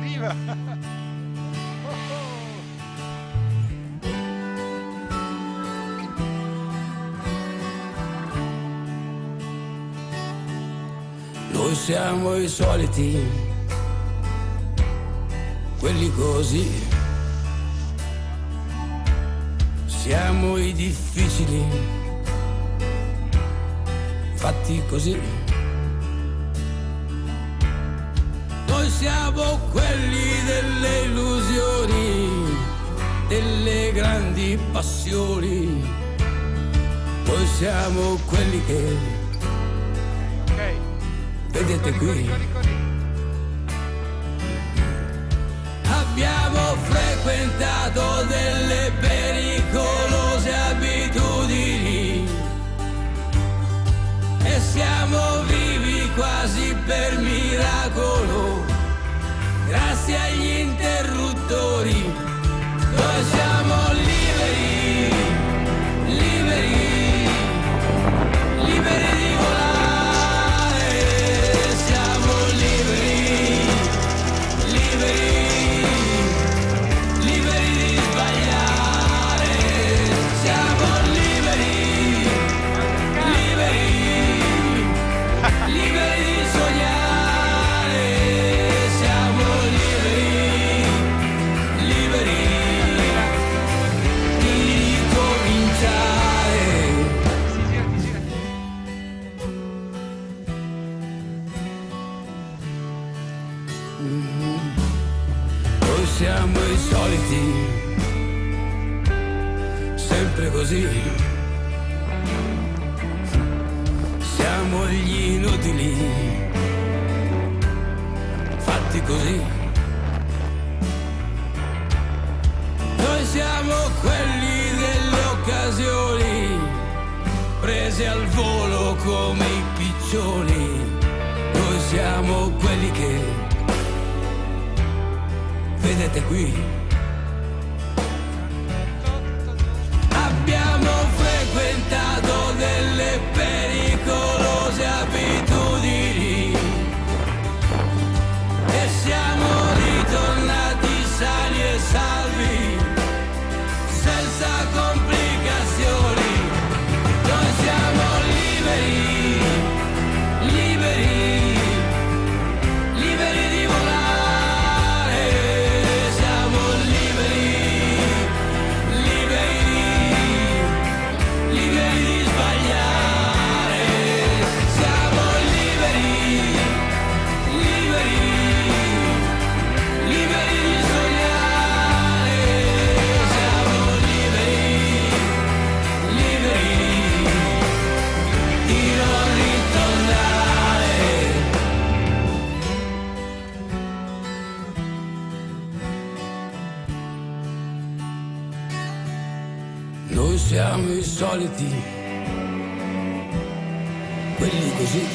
arriva. Noi siamo i soliti, quelli così. Siamo i difficili, fatti così. Noi siamo quelli delle illusioni, delle grandi passioni. Noi siamo quelli che vedete qui. Abbiamo frequentato delle pericolose abitudini e siamo vivi quasi per miracolo, grazie agli interruttori. Noi siamo liberi, liberi, liberi di volare. Siamo liberi, liberi, liberi di sbagliare. Siamo liberi, liberi, liberi di sognare. Siamo liberi, liberi di cominciare. Noi siamo i soliti, sempre così. Siamo gli inutili, fatti così. Noi siamo quelli delle occasioni, prese al volo come i piccioni. Noi siamo quelli che vedete qui. Abbiamo frequentato delle pericolose abitudini e siamo ritornati sani e salvi, senza complicazioni. Noi siamo liberi, liberi, liberi di volare. Siamo liberi, liberi, liberi di sbagliare. Siamo liberi, liberi, liberi di sognare. Siamo liberi, liberi di non ritornare. Noi siamo i soliti, quelli così.